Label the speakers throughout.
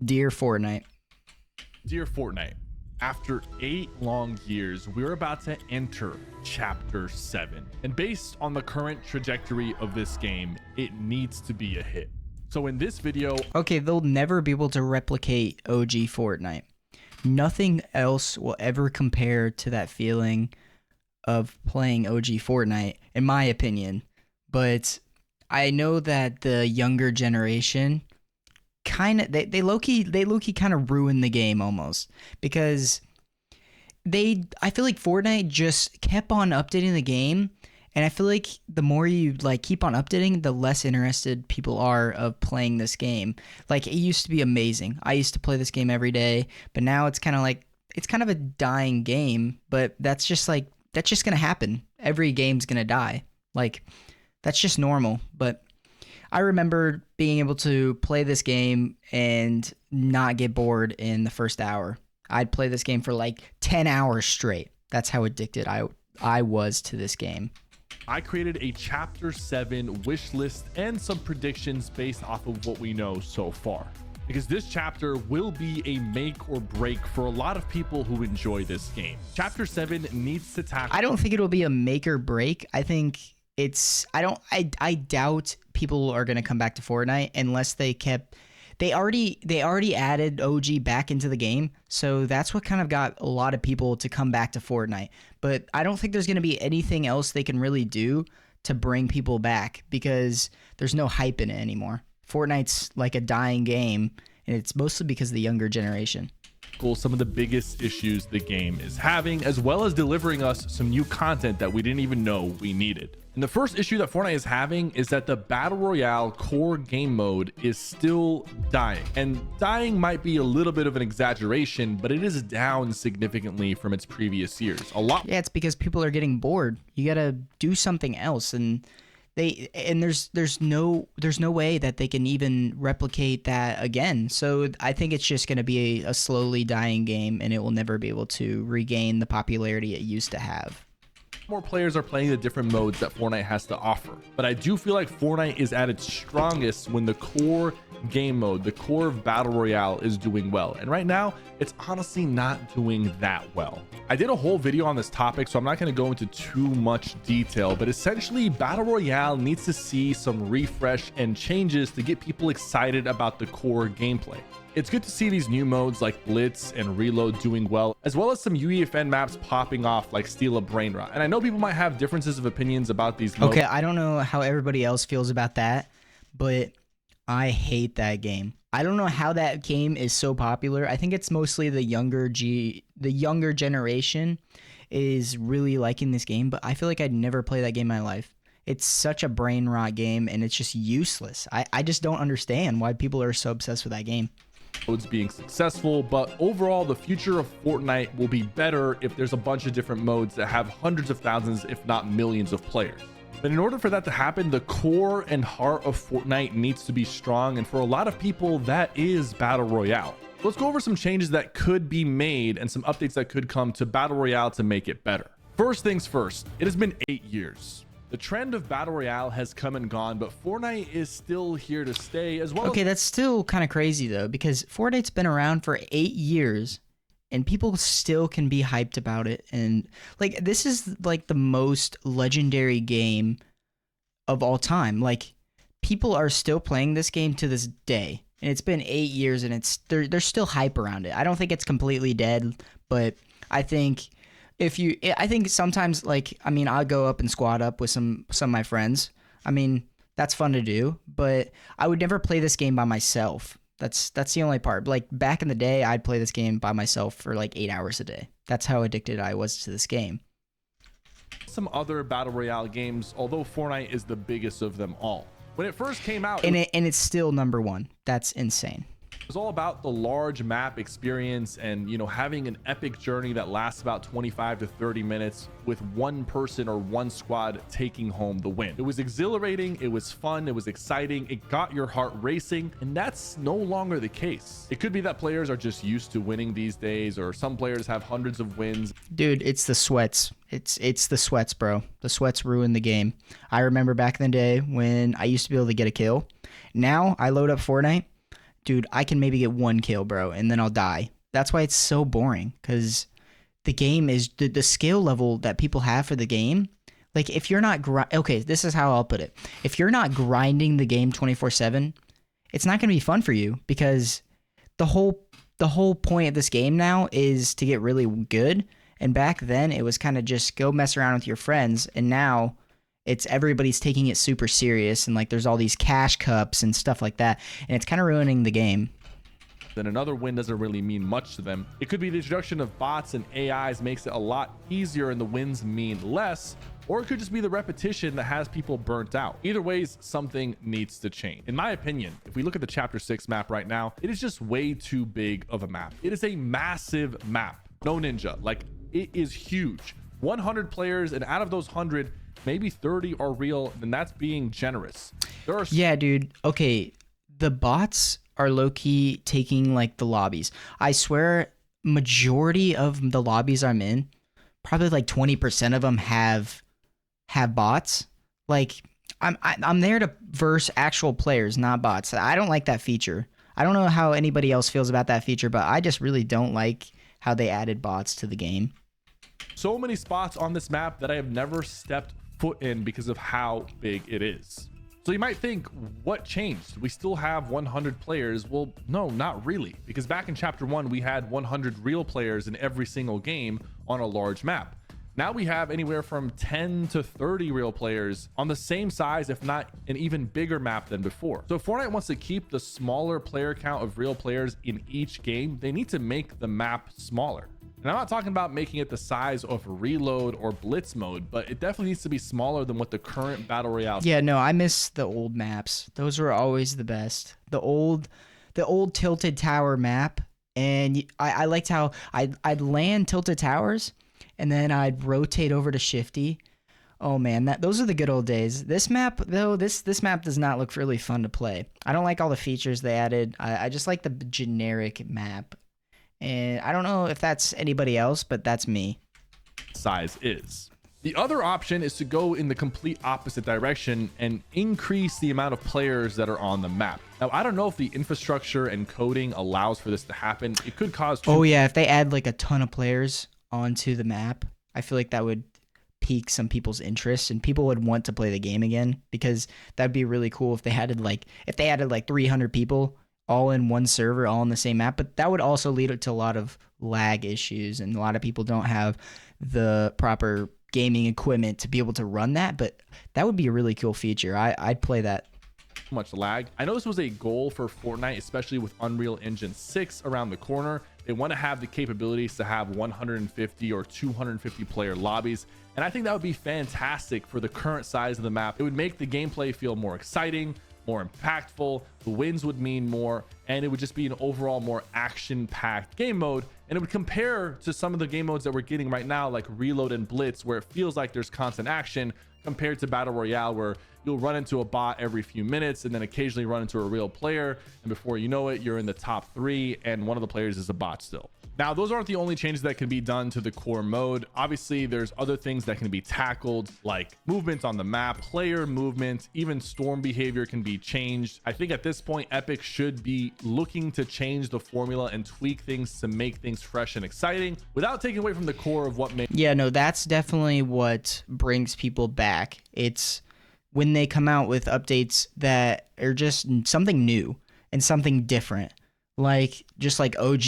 Speaker 1: Dear Fortnite.
Speaker 2: Dear Fortnite, after 8 long years, we're about to enter Chapter 7. And based on the current trajectory of this game, it needs to be a hit. So in this video,
Speaker 1: Okay, they'll never be able to replicate OG Fortnite. Nothing else will ever compare to that feeling of playing OG Fortnite, in my opinion. But I know that the younger generation they low-key kind of ruined the game almost, because I feel like Fortnite just kept on updating the game, and I feel like the more you keep on updating, the less interested people are of playing this game. Like, it used to be amazing. I used to play this game every day, but now it's kind of a dying game, but that's just going to happen. Every game's going to die. Like, that's just normal. But I remember being able to play this game and not get bored in the first hour. I'd play this game for 10 hours straight. That's how addicted I was to this game.
Speaker 2: I created a Chapter 7 wish list and some predictions based off of what we know so far, because this chapter will be a make or break for a lot of people who enjoy this game. Chapter 7 needs to tackle...
Speaker 1: I don't think it'll be a make or break. I think I doubt people are going to come back to Fortnite unless they already added OG back into the game. So that's what kind of got a lot of people to come back to Fortnite. But I don't think there's going to be anything else they can really do to bring people back, because there's no hype in it anymore. Fortnite's like a dying game, and it's mostly because of the younger generation.
Speaker 2: Some of the biggest issues the game is having, as well as delivering us some new content that we didn't even know we needed. And the first issue that Fortnite is having is that the Battle Royale core game mode is still dying. And dying might be a little bit of an exaggeration, but it is down significantly from its previous years.
Speaker 1: Yeah, it's because people are getting bored. You gotta do something else, and there's no way that they can even replicate that again. So I think it's just going to be a slowly dying game, and it will never be able to regain the popularity it used to have.
Speaker 2: More players are playing the different modes that Fortnite has to offer, but I do feel like Fortnite is at its strongest when the core game mode, the core of Battle Royale, is doing well. And right now, it's honestly not doing that well. I did a whole video on this topic, so I'm not going to go into too much detail, but essentially Battle Royale needs to see some refresh and changes to get people excited about the core gameplay. It's good to see these new modes like Blitz and Reload doing well, as well as some UEFN maps popping off like Steal a Brain Rot. And I know people might have differences of opinions about these modes.
Speaker 1: Okay, I don't know how everybody else feels about that, but I hate that game. I don't know how that game is so popular. I think it's mostly the younger generation is really liking this game, but I feel like I'd never play that game in my life. It's such a brain rot game, and it's just useless. I just don't understand why people are so obsessed with that game.
Speaker 2: Modes being successful, but overall the future of Fortnite will be better if there's a bunch of different modes that have hundreds of thousands, if not millions of players. But in order for that to happen, the core and heart of Fortnite needs to be strong, and for a lot of people that is Battle Royale. Let's go over some changes that could be made and some updates that could come to Battle Royale to make it better. First things first, it has been 8 years. The trend of Battle Royale has come and gone, but Fortnite is still here to stay as well.
Speaker 1: Okay, that's still kind of crazy though, because Fortnite's been around for 8 years and people still can be hyped about it. And this is the most legendary game of all time. People are still playing this game to this day, and it's been 8 years, and there's still hype around it. I don't think it's completely dead, but I think sometimes I'll go up and squad up with some of my friends. I mean, that's fun to do, but I would never play this game by myself. That's the only part. Back in the day, I'd play this game by myself for 8 hours a day. That's how addicted I was to this game.
Speaker 2: Some other Battle Royale games, although Fortnite is the biggest of them all. When it first came out,
Speaker 1: and it's still number one. That's insane.
Speaker 2: It was all about the large map experience and, having an epic journey that lasts about 25 to 30 minutes with one person or one squad taking home the win. It was exhilarating, it was fun, it was exciting, it got your heart racing, and that's no longer the case. It could be that players are just used to winning these days, or some players have hundreds of wins.
Speaker 1: Dude, it's the sweats. It's the sweats, bro. The sweats ruin the game. I remember back in the day when I used to be able to get a kill. Now I load up Fortnite. dude, I can maybe get 1 kill, bro, and then I'll die. That's why it's so boring, because the game is the skill level that people have for the game. Like, if you're not okay, this is how I'll put it. If you're not grinding the game 24/7, it's not going to be fun for you, because the whole point of this game now is to get really good. And back then it was kind of just go mess around with your friends, and now it's everybody's taking it super serious, and like there's all these cash cups and stuff like that, and it's kind of ruining the game.
Speaker 2: Then another win doesn't really mean much to them. It could be the introduction of bots and AIs makes it a lot easier and the wins mean less, or it could just be the repetition that has people burnt out. Either ways, something needs to change. In my opinion, if we look at the chapter 6 map right now, it is just way too big of a map. It is a massive map. No ninja, like it is huge. 100 players, and out of those 100, maybe 30 are real, and that's being generous.
Speaker 1: Yeah, dude. Okay, the bots are low-key taking like the lobbies. I swear, majority of the lobbies I'm in, probably like 20% of them have bots. Like, I'm there to verse actual players, not bots. I don't like that feature. I don't know how anybody else feels about that feature, but I just really don't like how they added bots to the game.
Speaker 2: So many spots on this map that I have never stepped foot in because of how big it is. So you might think, what changed? We still have 100 players. Well, no, not really, because back in chapter 1 we had 100 real players in every single game on a large map. Now we have anywhere from 10 to 30 real players on the same size, if not an even bigger map than before. So if Fortnite wants to keep the smaller player count of real players in each game, they need to make the map smaller. And I'm not talking about making it the size of Reload or Blitz mode, but it definitely needs to be smaller than what the current Battle Royale.
Speaker 1: Yeah, no, I miss the old maps. Those were always the best. The old Tilted Tower map. And I liked how I'd land Tilted Towers, and then I'd rotate over to Shifty. Oh man, those are the good old days. This map though, this map does not look really fun to play. I don't like all the features they added. I just like the generic map. And I don't know if that's anybody else, but that's me.
Speaker 2: Size is. The other option is to go in the complete opposite direction and increase the amount of players that are on the map. Now, I don't know if the infrastructure and coding allows for this to happen. It could cause...
Speaker 1: Oh yeah, if they add like a ton of players onto the map, I feel like that would pique some people's interest, and people would want to play the game again, because that'd be really cool if they added like 300 people all in one server, all on the same map. But that would also lead to a lot of lag issues, and a lot of people don't have the proper gaming equipment to be able to run that. But that would be a really cool feature. I'd play that.
Speaker 2: Much lag. I know this was a goal for Fortnite, especially with Unreal Engine 6 around the corner. They want to have the capabilities to have 150 or 250 player lobbies, and I think that would be fantastic for the current size of the map. It would make the gameplay feel more exciting, more impactful, the wins would mean more, and it would just be an overall more action-packed game mode. And it would compare to some of the game modes that we're getting right now, like Reload and Blitz, where it feels like there's constant action, compared to Battle Royale, where you'll run into a bot every few minutes and then occasionally run into a real player, and before you know it, you're in the top 3 and one of the players is a bot still. Now, those aren't the only changes that can be done to the core mode. Obviously, there's other things that can be tackled, like movement on the map, player movement, even storm behavior can be changed. I think at this point, Epic should be looking to change the formula and tweak things to make things fresh and exciting without taking away from the core of what makes.
Speaker 1: Yeah, no, that's definitely what brings people back. It's when they come out with updates that are just something new and something different. Like just like OG,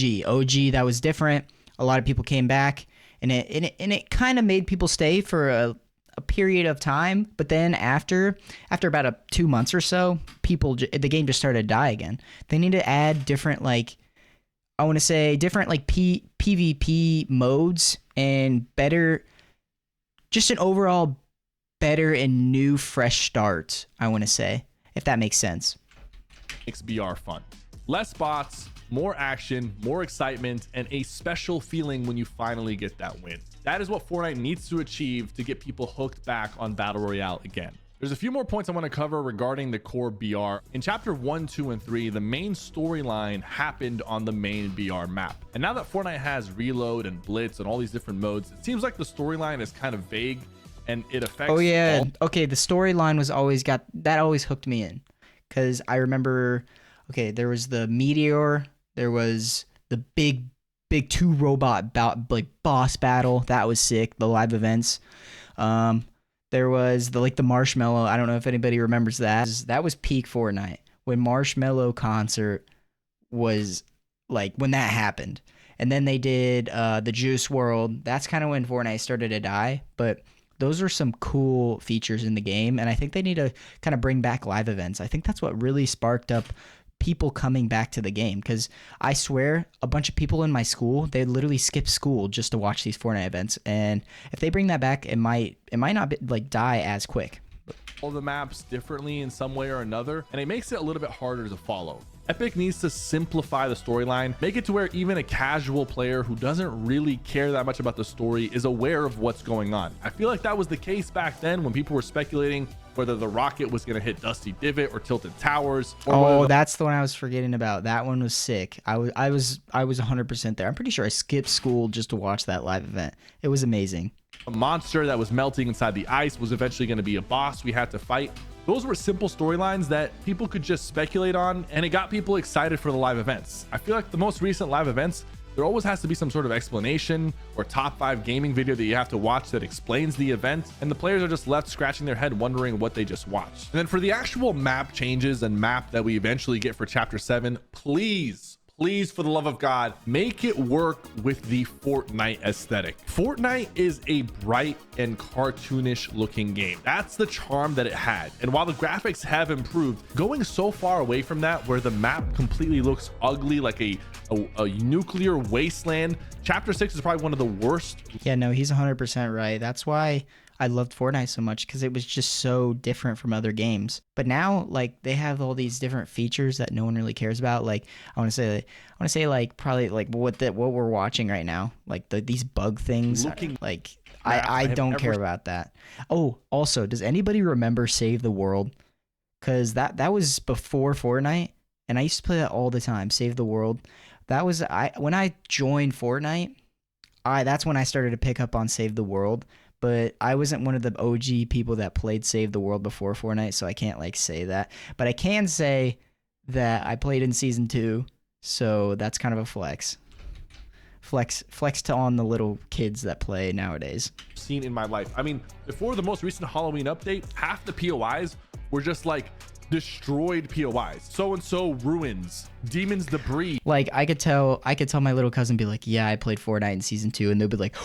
Speaker 1: that was different. A lot of people came back, and it kind of made people stay for a period of time. But then after about 2 months or so, the game just started to die again. They need to add different, like, I want to say different like PvP modes, and better, just an overall better and new fresh start, I want to say, if that makes sense.
Speaker 2: Makes BR fun. Less bots, more action, more excitement, and a special feeling when you finally get that win. That is what Fortnite needs to achieve to get people hooked back on Battle Royale again. There's a few more points I want to cover regarding the core BR. In chapter 1, 2, and 3, the main storyline happened on the main BR map. And now that Fortnite has Reload and Blitz and all these different modes, it seems like the storyline is kind of vague, and it affects...
Speaker 1: Oh yeah, okay, the storyline always hooked me in, because I remember Okay, there was the meteor. There was the big two robot like boss battle. That was sick. The live events. Um, there was the marshmallow. I don't know if anybody remembers that. That was peak Fortnite when Marshmallow concert was like when that happened. And then they did the Juice World. That's kind of when Fortnite started to die. But those are some cool features in the game, and I think they need to kind of bring back live events. I think that's what really sparked up people coming back to the game, because I swear a bunch of people in my school, they literally skip school just to watch these Fortnite events, and if they bring that back, it might not be, like, die as quick.
Speaker 2: All the maps differently in some way or another, and it makes it a little bit harder to follow. Epic needs to simplify the storyline, make it to where even a casual player who doesn't really care that much about the story is aware of what's going on. I feel like that was the case back then when people were speculating whether the rocket was going to hit Dusty Divot or Tilted Towers. Or
Speaker 1: that's the one I was forgetting about. That one was sick. I was 100% there. I'm pretty sure I skipped school just to watch that live event. It was amazing.
Speaker 2: A monster that was melting inside the ice was eventually going to be a boss we had to fight. Those were simple storylines that people could just speculate on, and it got people excited for the live events. I feel like the most recent live events, there always has to be some sort of explanation or top 5 gaming video that you have to watch that explains the event, and the players are just left scratching their head wondering what they just watched. And then for the actual map changes and map that we eventually get for Chapter 7, please, for the love of God, make it work with the Fortnite aesthetic. Fortnite is a bright and cartoonish looking game. That's the charm that it had. And while the graphics have improved, going so far away from that where the map completely looks ugly like a nuclear wasteland, Chapter 6 is probably one of the worst.
Speaker 1: Yeah, no, he's 100% right. That's why I loved Fortnite so much, because it was just so different from other games. But now, like, they have all these different features that no one really cares about. Like, I want to say like probably like what we're watching right now, like these bug things. I don't care about that. Oh, also, does anybody remember Save the World? Because that was before Fortnite, and I used to play that all the time. Save the World. That was when I joined Fortnite. That's when I started to pick up on Save the World. But I wasn't one of the OG people that played Save the World before Fortnite, so I can't like say that. But I can say that I played in Season 2, so that's kind of a flex. Flex to on the little kids that play nowadays.
Speaker 2: Seen in my life. I mean, before the most recent Halloween update, half the POIs were just like destroyed POIs. So-and-so ruins, demons debris.
Speaker 1: Like I could tell my little cousin be like, yeah, I played Fortnite in Season 2, and they'll be like,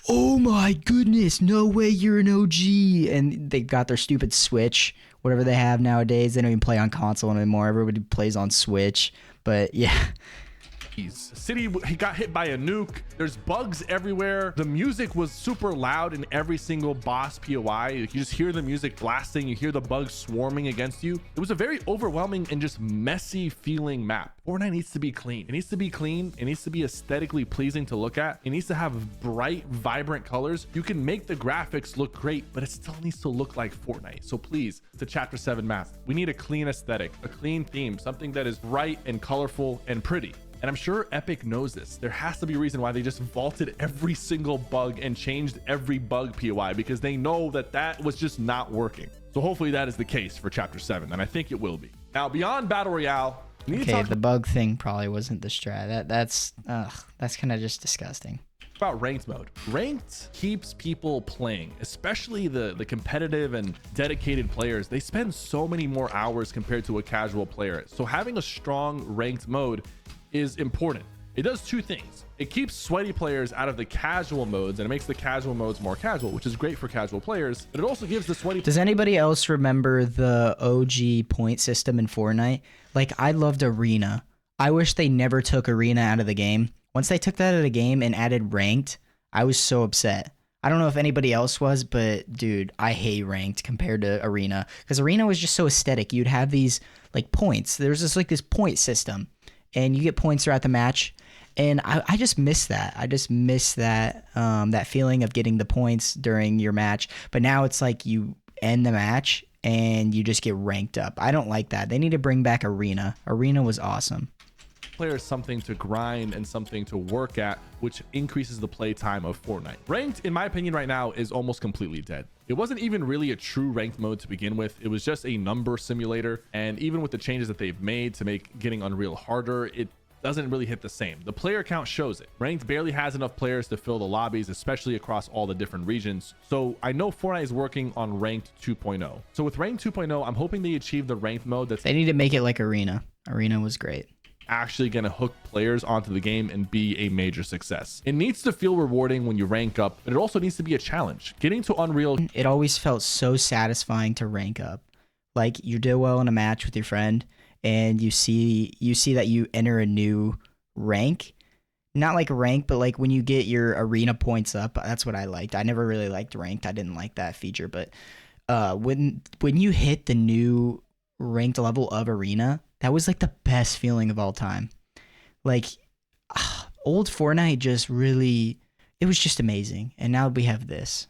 Speaker 1: oh my goodness, no way you're an OG. And they got their stupid Switch, whatever they have nowadays. They don't even play on console anymore. Everybody plays on Switch. But yeah.
Speaker 2: City got hit by a nuke. There's bugs everywhere. The music was super loud in every single boss POI. You just hear the music blasting. You hear the bugs swarming against you. It was a very overwhelming and just messy feeling map. Fortnite needs to be clean. It needs to be clean. It needs to be aesthetically pleasing to look at. It needs to have bright, vibrant colors. You can make the graphics look great, but it still needs to look like Fortnite. So please, to Chapter 7 map, we need a clean aesthetic, a clean theme, something that is bright and colorful and pretty. And I'm sure Epic knows this. There has to be a reason why they just vaulted every single bug and changed every bug POI, because they know that was just not working. So hopefully that is the case for Chapter 7, and I think it will be. Now, beyond Battle Royale,
Speaker 1: the bug thing probably wasn't the strat. That's kind of just disgusting.
Speaker 2: About ranked mode. Ranked keeps people playing, especially the competitive and dedicated players. They spend so many more hours compared to a casual player. So having a strong ranked mode is important. It does two things. It keeps sweaty players out of the casual modes, and it makes the casual modes more casual, which is great for casual players, but it also gives the sweaty...
Speaker 1: Does anybody else remember the OG point system in Fortnite? Like, I loved Arena. I wish they never took Arena out of the game. Once they took that out of the game and added ranked, I was so upset. I don't know if anybody else was, but dude, I hate ranked compared to Arena, because Arena was just so aesthetic. You'd have these like points. There's just like this point system, and you get points throughout the match. And I just miss that. I just miss that that feeling of getting the points during your match. But now it's like you end the match and you just get ranked up. I don't like that. They need to bring back Arena. Arena was awesome.
Speaker 2: players something to grind and something to work at, which increases the play time of Fortnite. Ranked, in my opinion, right now is almost completely dead. It wasn't even really a true ranked mode to begin with. It was just a number simulator, and even with the changes that they've made to make getting Unreal harder, it doesn't really hit the same. The player count shows it. Ranked barely has enough players to fill the lobbies, especially across all the different regions. So I know Fortnite is working on Ranked 2.0. So with Ranked 2.0, I'm hoping they achieve the ranked mode that's
Speaker 1: They need to make it like Arena. Arena was great.
Speaker 2: actually going to hook players onto the game and be a major success. It needs to feel rewarding when you rank up, but it also needs to be a challenge. Getting to Unreal,
Speaker 1: It always felt so satisfying to rank up. Like you did well in a match with your friend and you see that you enter a new rank. Not like rank, but like when you get your arena points up. That's what I liked. I never really liked ranked. I didn't like that feature, but when you hit the new ranked level of arena, that was like the best feeling of all time. Like old Fortnite just really, it was just amazing. And now we have this.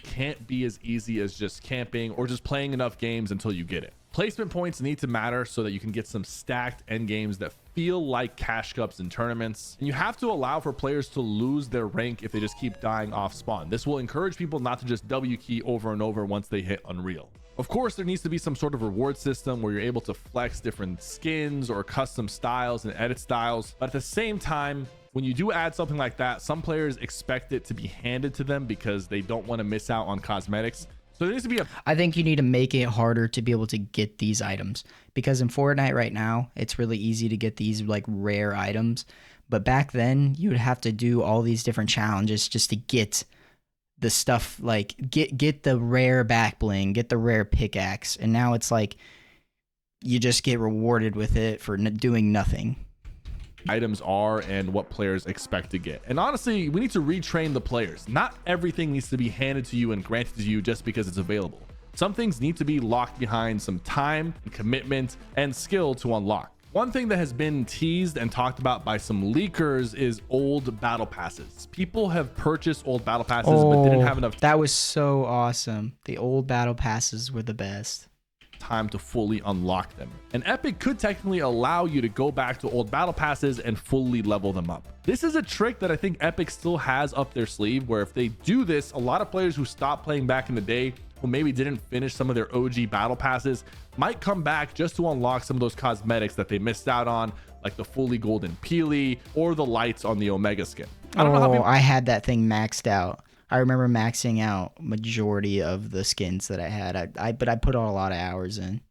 Speaker 2: can't be as easy as just camping or just playing enough games until you get it. Placement points need to matter so that you can get some stacked end games that feel like cash cups in tournaments. And you have to allow for players to lose their rank if they just keep dying off spawn. This will encourage people not to just W key over and over once they hit Unreal. Of course, there needs to be some sort of reward system where you're able to flex different skins or custom styles and edit styles. But at the same time, when you do add something like that, some players expect it to be handed to them because they don't want to miss out on cosmetics. So there needs to be
Speaker 1: I think you need to make it harder to be able to get these items, because in Fortnite right now, it's really easy to get these like rare items. But back then, you would have to do all these different challenges just to get the stuff, like get the rare back bling, get the rare pickaxe. And now it's like you just get rewarded with it for doing nothing.
Speaker 2: items are and what players expect to get. And honestly, we need to retrain the players. Not everything needs to be handed to you and granted to you just because it's available. Some things need to be locked behind some time and commitment and skill to unlock. One thing that has been teased and talked about by some leakers is old battle passes. People have purchased old battle passes but didn't have enough
Speaker 1: That was so awesome. The old battle passes were the best.
Speaker 2: time to fully unlock them. And Epic could technically allow you to go back to old battle passes and fully level them up. This is a trick that I think Epic still has up their sleeve, where if they do this, a lot of players who stopped playing back in the day, who maybe didn't finish some of their OG battle passes, might come back just to unlock some of those cosmetics that they missed out on, like the fully golden Peely or the lights on the Omega skin. I don't know how people
Speaker 1: I had that thing maxed out. I remember maxing out majority of the skins that I had. But I put a lot of hours in.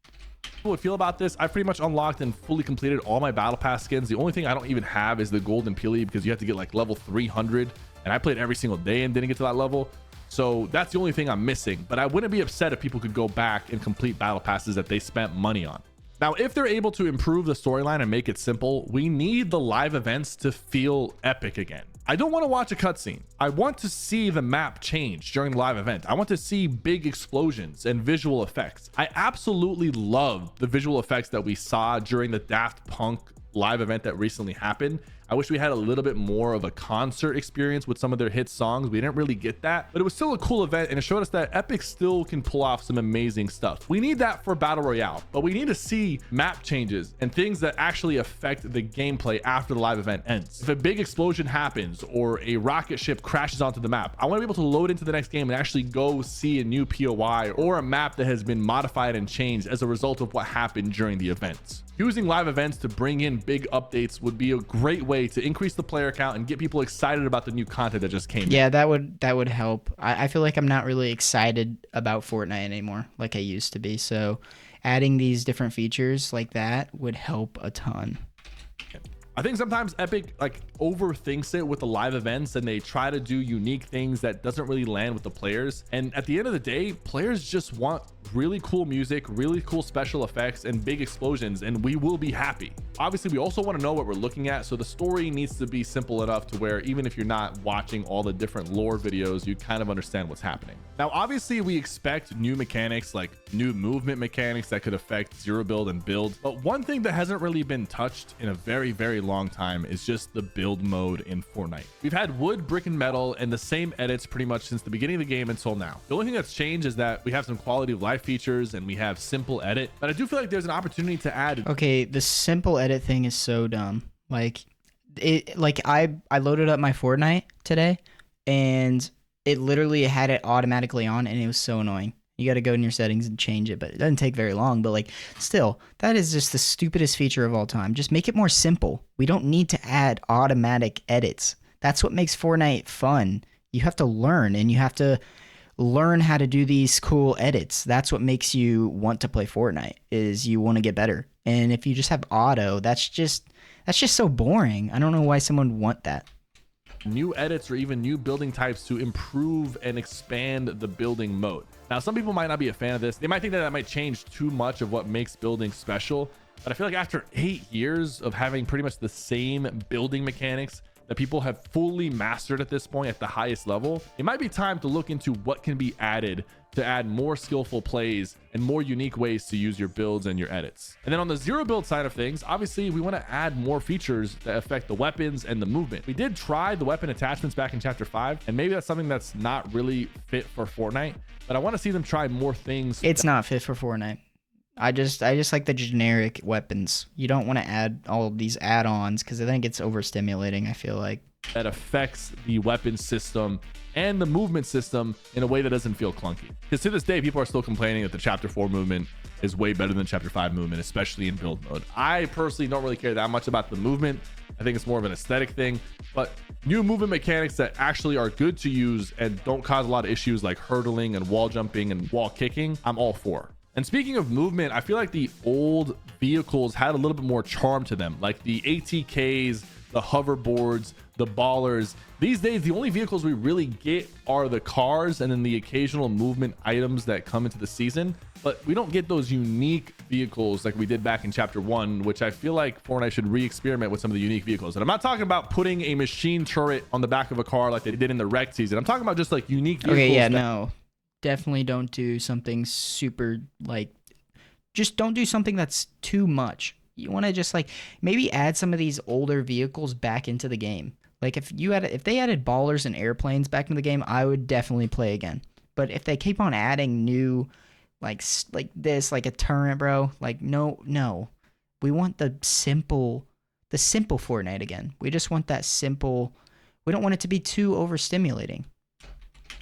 Speaker 2: would feel about this. I've pretty much unlocked and fully completed all my battle pass skins. The only thing I don't even have is the golden Peely, because you have to get like level 300, and I played every single day and didn't get to that level. So that's the only thing I'm missing. But I wouldn't be upset if people could go back and complete battle passes that they spent money on. Now, if they're able to improve the storyline and make it simple, we need the live events to feel epic again. I don't want to watch a cutscene. I want to see the map change during the live event. I want to see big explosions and visual effects. I absolutely loved the visual effects that we saw during the Daft Punk live event that recently happened. I wish we had a little bit more of a concert experience with some of their hit songs. We didn't really get that, but it was still a cool event, and it showed us that Epic still can pull off some amazing stuff. We need that for Battle Royale, but we need to see map changes and things that actually affect the gameplay after the live event ends. If a big explosion happens or a rocket ship crashes onto the map, I want to be able to load into the next game and actually go see a new POI or a map that has been modified and changed as a result of what happened during the events. Using live events to bring in big updates would be a great way to increase the player count and get people excited about the new content that just came
Speaker 1: Yeah,
Speaker 2: in.
Speaker 1: that would help. I feel like I'm not really excited about Fortnite anymore like I used to be. So adding these different features like that would help a ton.
Speaker 2: I think sometimes Epic like overthinks it with the live events, and they try to do unique things that doesn't really land with the players. And at the end of the day, players just want really cool music, really cool special effects, and big explosions, and we will be happy. Obviously, we also want to know what we're looking at, so the story needs to be simple enough to where even if you're not watching all the different lore videos, you kind of understand what's happening. Now, obviously, we expect new mechanics like new movement mechanics that could affect zero build and build, but one thing that hasn't really been touched in a very, very long time is just the build mode in Fortnite. We've had wood, brick, and metal and the same edits pretty much since the beginning of the game until now. The only thing that's changed is that we have some quality of life UI features and we have simple edit, but I do feel like there's an opportunity to add.
Speaker 1: Okay, the simple edit thing is so dumb. Like I loaded up my Fortnite today and it literally had it automatically on and it was so annoying. You got to go in your settings and change it, but it doesn't take very long. But like, still, that is just the stupidest feature of all time. Just make it more simple. We don't need to add automatic edits. That's what makes Fortnite fun. You have to learn, and you have to learn how to do these cool edits. That's what makes you want to play Fortnite, is you want to get better. And if you just have auto, that's just so boring. I don't know why someone would want that.
Speaker 2: New edits or even new building types to improve and expand the building mode. Now, some people might not be a fan of this. They might think that that might change too much of what makes building special. But I feel like after 8 years of having pretty much the same building mechanics that people have fully mastered at this point at the highest level, it might be time to look into what can be added to add more skillful plays and more unique ways to use your builds and your edits. And then on the zero build side of things, obviously we want to add more features that affect the weapons and the movement. We did try the weapon attachments back in chapter 5, and maybe that's something that's not really fit for Fortnite, but I want to see them try more things.
Speaker 1: It's not fit for Fortnite. I just like the generic weapons. You don't want to add all of these add-ons because I think it's overstimulating, I feel like.
Speaker 2: That affects the weapon system and the movement system in a way that doesn't feel clunky. Because to this day, people are still complaining that the chapter 4 movement is way better than chapter 5 movement, especially in build mode. I personally don't really care that much about the movement. I think it's more of an aesthetic thing, but new movement mechanics that actually are good to use and don't cause a lot of issues like hurdling and wall jumping and wall kicking, I'm all for. And speaking of movement, I feel like the old vehicles had a little bit more charm to them, like the ATKs, the hoverboards, the ballers. These days, the only vehicles we really get are the cars and then the occasional movement items that come into the season. But we don't get those unique vehicles like we did back in chapter 1, which I feel like Fortnite should re-experiment with some of the unique vehicles. And I'm not talking about putting a machine turret on the back of a car like they did in the wreck season. I'm talking about just like unique vehicles.
Speaker 1: Okay, yeah, no. Definitely don't do something super, like, just don't do something that's too much. You want to just like maybe add some of these older vehicles back into the game. Like if they added ballers and airplanes back into the game, I would definitely play again. But if they keep on adding new like this, like a turret, bro, like no. We want the simple Fortnite again. We just want that simple. We don't want it to be too overstimulating.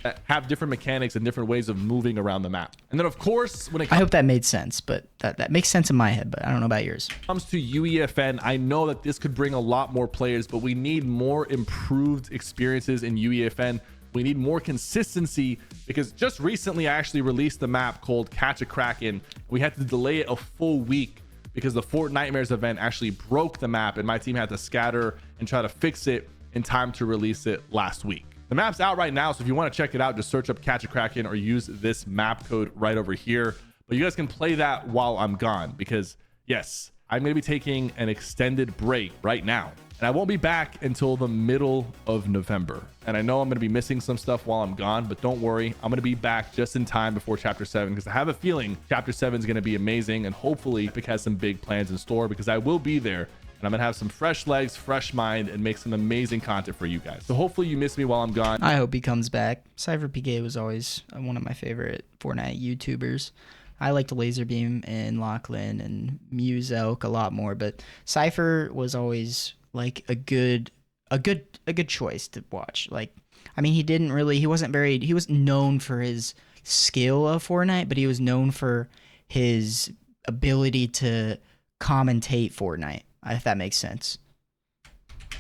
Speaker 2: That have different mechanics and different ways of moving around the map. And then of course, when it
Speaker 1: I hope that made sense, but that makes sense in my head, but I don't know about yours.
Speaker 2: comes to UEFN, I know that this could bring a lot more players, but we need more improved experiences in UEFN. We need more consistency because just recently I actually released the map called Catch a Kraken. We had to delay it a full week because the Fort Nightmares event actually broke the map and my team had to scatter and try to fix it in time to release it last week. The map's out right now, so if you want to check it out, just search up Catch a Kraken or use this map code right over here. But you guys can play that while I'm gone because, yes, I'm going to be taking an extended break right now. And I won't be back until the middle of November. And I know I'm going to be missing some stuff while I'm gone, but don't worry. I'm going to be back just in time before Chapter 7 because I have a feeling Chapter 7 is going to be amazing. And hopefully Epic has some big plans in store because I will be there. And I'm gonna have some fresh legs, fresh mind, and make some amazing content for you guys. So hopefully you miss me while I'm gone.
Speaker 1: I hope he comes back. Cypher PK was always one of my favorite Fortnite YouTubers. I liked Laserbeam and Lachlan and Muselk a lot more, but Cypher was always like a good choice to watch. Like, I mean, he was known for his skill of Fortnite, but he was known for his ability to commentate Fortnite, if that makes sense.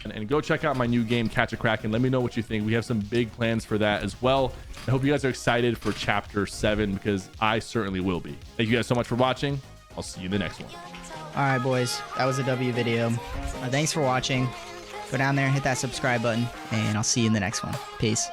Speaker 2: And go check out my new game, Catch a Kraken. Let me know what you think. We have some big plans for that as well. I hope you guys are excited for Chapter 7 because I certainly will be. Thank you guys so much for watching. I'll see you in the next one.
Speaker 1: All right, boys. That was a W video. Thanks for watching. Go down there and hit that subscribe button, and I'll see you in the next one. Peace.